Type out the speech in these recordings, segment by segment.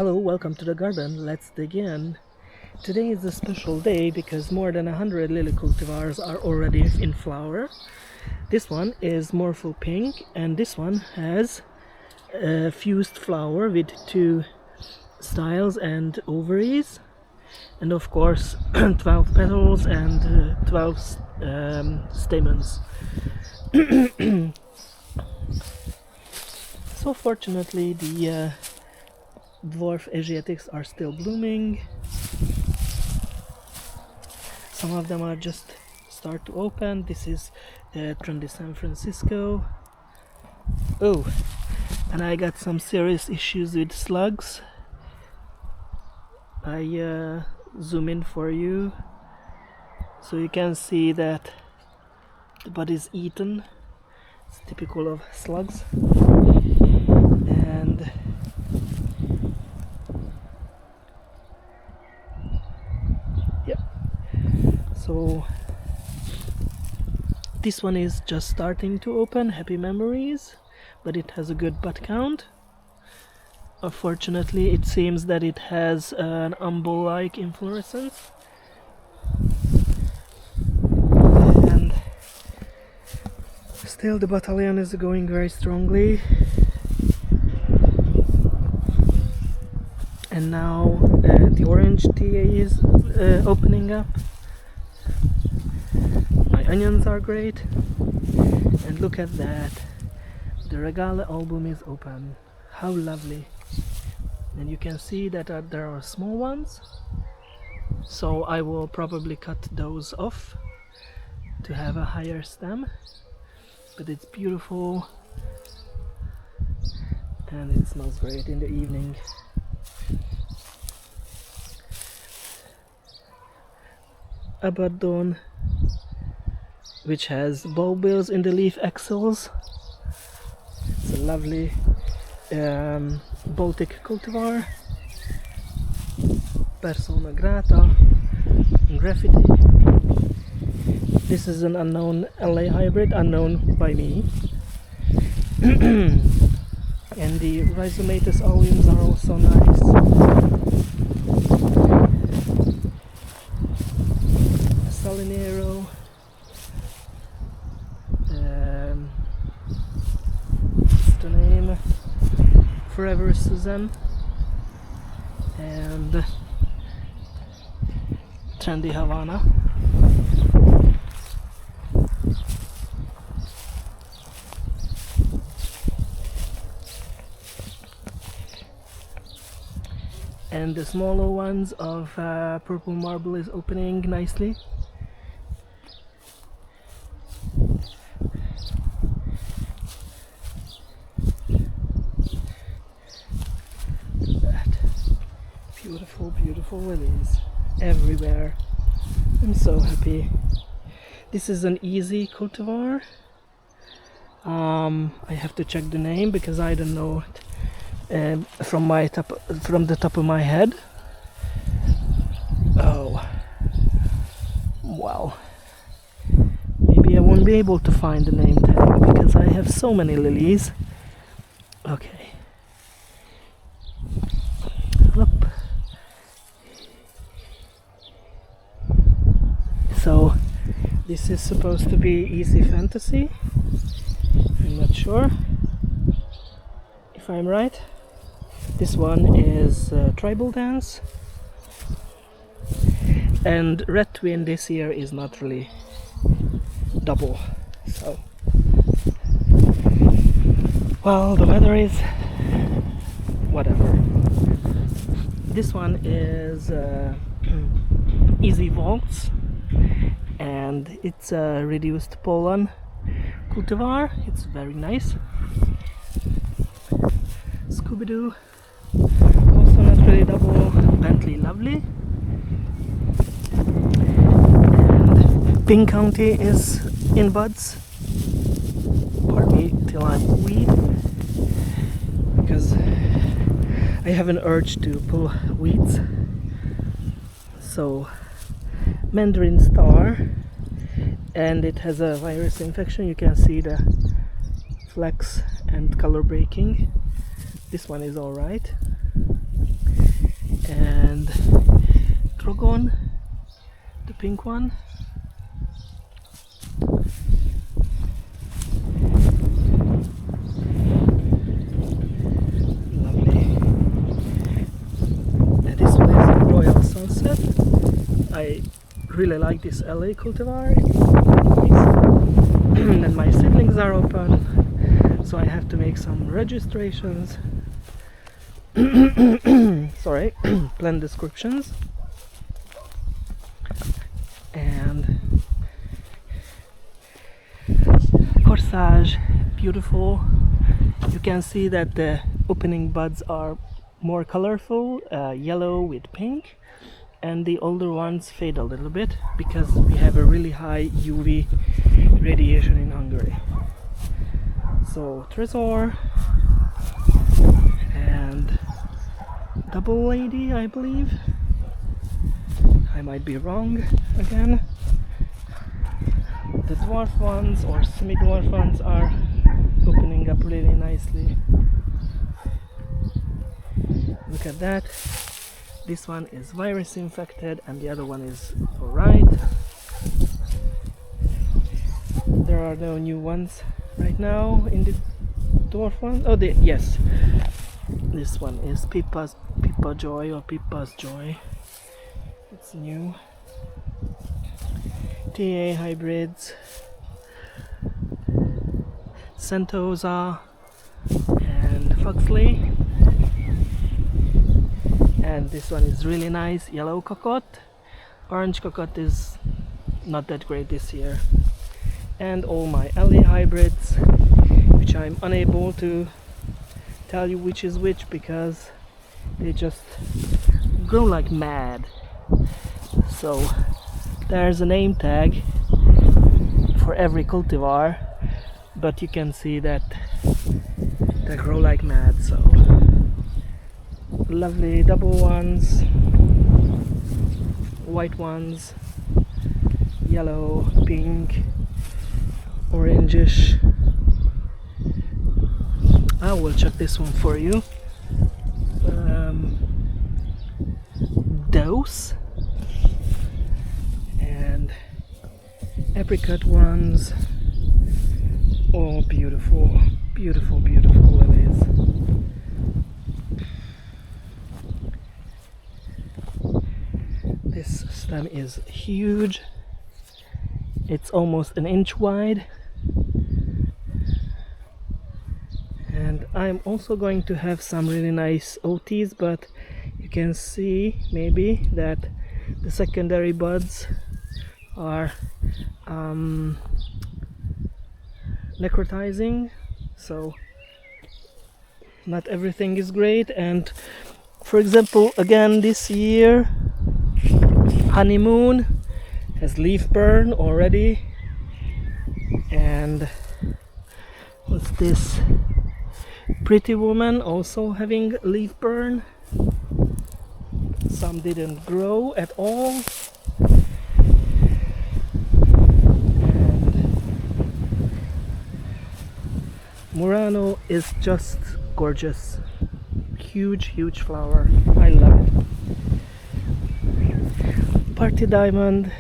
Hello, welcome to the garden. Let's dig in. Today is a special day because more than 100 lily cultivars are already in flower. This one is Morpho Pink and this one has a fused flower with 2 styles and ovaries, and of course 12 petals and 12 stamens. So fortunately the Dwarf Asiatics are still blooming. Some of them are just start to open. This is trendy San Francisco. Oh, and I got some serious issues with slugs. I zoom in for you so you can see that the bud is eaten. It's typical of slugs. And so this one is just starting to open, happy memories, but it has a good bud count. Unfortunately, it seems that it has an umbel-like inflorescence. And still the battalion is going very strongly. And now the orange TA is opening up. My onions are great, and look at that, the Regale album is open. How lovely. And you can see that there are small ones, so I will probably cut those off to have a higher stem, but it's beautiful and it smells great in the evening. Abaddon, which has bulbils in the leaf axils. It's a lovely Baltic cultivar. Persona grata, graffiti. This is an unknown LA hybrid, unknown by me. And the rhizomatous alliums are also nice. Salinero. What's the name? Forever Suzanne. And trendy Havana. And the smaller ones of purple marble is opening nicely. That beautiful lilies everywhere. I'm so happy. This is an easy cultivar. I have to check the name because I don't know it from the top of my head. Oh, wow. Maybe I won't be able to find the name tag because I have so many lilies. Okay. Look. So this is supposed to be easy fantasy. I'm not sure if I'm right. This one is tribal dance, and red twin this year is not really double. So, well, the weather is whatever. This one is Easy Waltz, and it's a reduced pollen cultivar. It's very nice. Scooby-Doo, also not really double. Bentley Lovely, and Pink County is in buds. Pardon me till I'm weed, because I have an urge to pull weeds. So Mandarin Star, and it has a virus infection. You can see the flecks and color breaking. This one is alright. and Drogon, the pink one. Lovely. And this one is Royal Sunset. I really like this LA cultivar. And my seedlings are open, so I have to make some registrations. Sorry, plant descriptions. And corsage, beautiful. You can see that the opening buds are more colorful, yellow with pink, and the older ones fade a little bit because we have a really high UV radiation in Hungary. So Tresor and Double Lady, I believe. I might be wrong again. The dwarf ones or semi-dwarf ones are opening up really nicely. Look at that. This one is virus infected and the other one is alright. There are no new ones right now in the dwarf one. Oh, yes. This one is Pippa Joy or Pippa's Joy. It's new. TA hybrids, Sentosa and Foxley. And this one is really nice, yellow cocotte. Orange cocotte is not that great this year. And all my LA hybrids, which I'm unable to tell you which is which because they just grow like mad. So there's a name tag for every cultivar, but you can see that they grow like mad. So lovely double ones, white ones, yellow, pink, orangish. I will check this one for you. Dose and apricot ones. Oh, beautiful, beautiful, beautiful lilies. This stem is huge. It's almost an inch wide. And I'm also going to have some really nice OTs, but you can see maybe that the secondary buds are necrotizing, so not everything is great. And for example, again this year, Honeymoon has leaf burn already. And what's this? Pretty Woman also having leaf burn. Some didn't grow at all. And Murano is just gorgeous. Huge, huge flower. I love it. Party Diamond,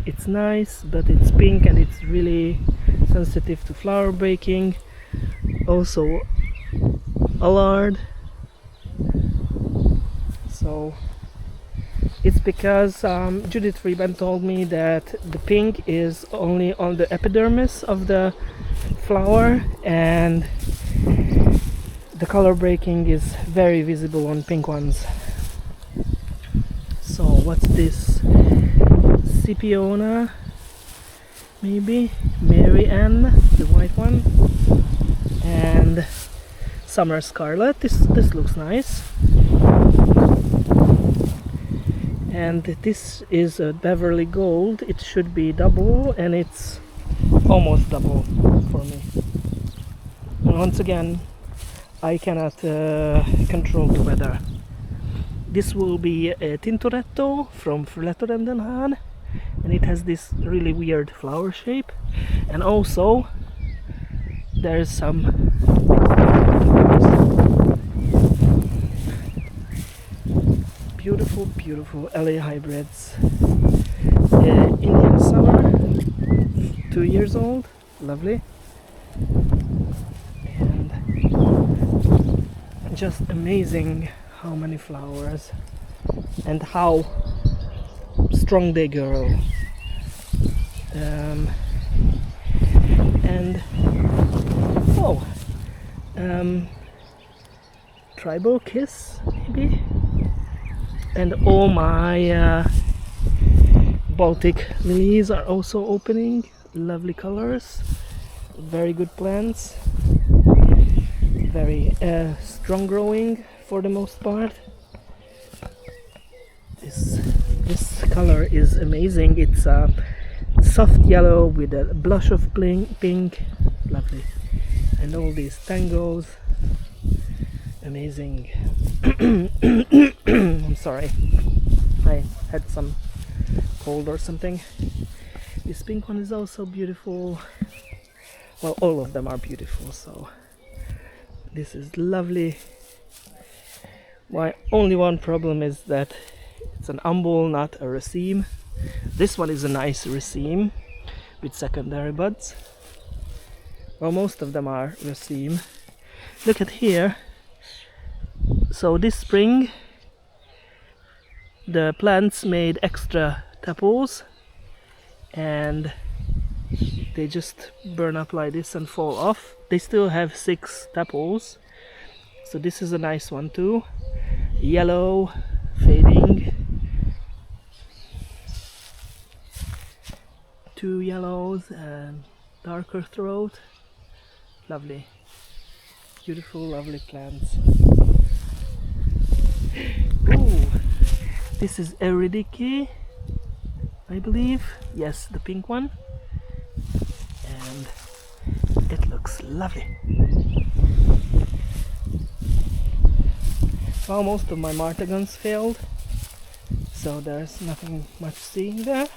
it's nice, but it's pink and it's really sensitive to flower breaking. Also Allard. So it's because Judith Reben told me that the pink is only on the epidermis of the flower and the color breaking is very visible on pink ones. So what's this? Scipiona, maybe Mary Ann, the white one, and Summer Scarlet. This looks nice. And this is a Beverly Gold. It should be double and it's almost double for me. And once again, I cannot control the weather. This will be a Tintoretto from Fruletto Den Haan, and it has this really weird flower shape. And also there's some beautiful, beautiful LA hybrids. Indian summer, 2 years old, lovely. And just amazing how many flowers and how strong they grow. Tribal kiss maybe, and all my Baltic lilies are also opening. Lovely colors, very good plants, very strong growing for the most part. This color is amazing. It's a soft yellow with a blush of pink, lovely, and all these tangos, amazing. I'm sorry, I had some cold or something. This pink one is also beautiful. Well, all of them are beautiful, so this is lovely. My only one problem is that it's an umbel, not a raceme. This one is a nice raceme with secondary buds. Well, most of them are raceme. Look at here. So this spring the plants made extra tepals and they just burn up like this and fall off. They still have 6 tepals, so this is a nice one too. Yellow, fading, 2 yellows and darker throat. Lovely, beautiful, lovely plants. Ooh, this is Eurydice, I believe. Yes, the pink one. And it looks lovely. Well, most of my Martagons failed, so there's nothing much seeing there.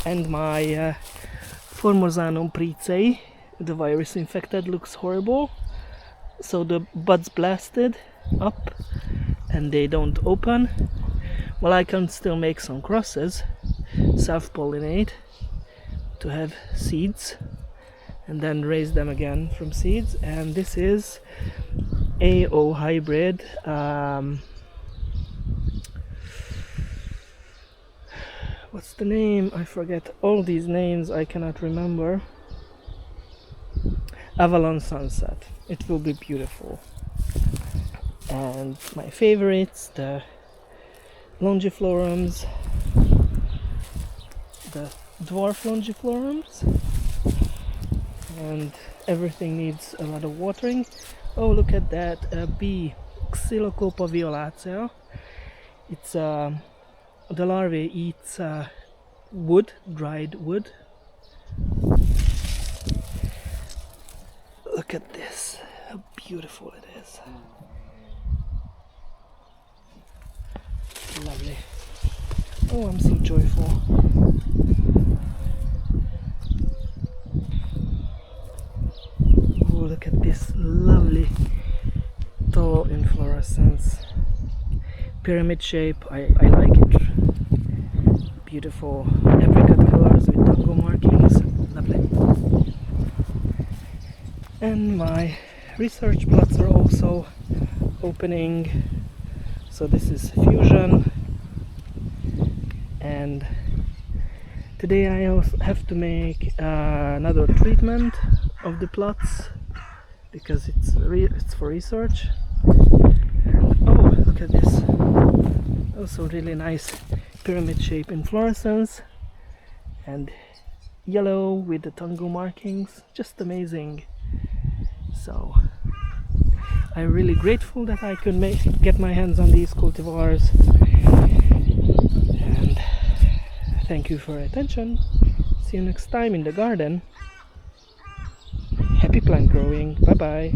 And my Formosanum pricei, the virus infected, looks horrible. So the buds blasted up and they don't open. Well, I can still make some crosses, self-pollinate, to have seeds and then raise them again from seeds. And this is AO hybrid. What's the name? I forget all these names, I cannot remember. Avalon Sunset. It will be beautiful. And my favorites, the longiflorums, the dwarf longiflorums, and everything needs a lot of watering. Oh, look at that bee, Xylocopa violacea. It's the larvae eats wood, dried wood. Look at this, how beautiful it is. Lovely. Oh, I'm so joyful. Oh, look at this lovely tall inflorescence. Pyramid shape, I like it. Beautiful apricot colors with tango markings, lovely. And my research plots are also opening. So this is fusion, and today I also have to make another treatment of the plots because it's for research. And oh, look at this, also really nice pyramid shape inflorescence and yellow with the tango markings, just amazing. So I'm really grateful that I could get my hands on these cultivars, and thank you for your attention. See you next time in the garden. Happy plant growing. Bye bye.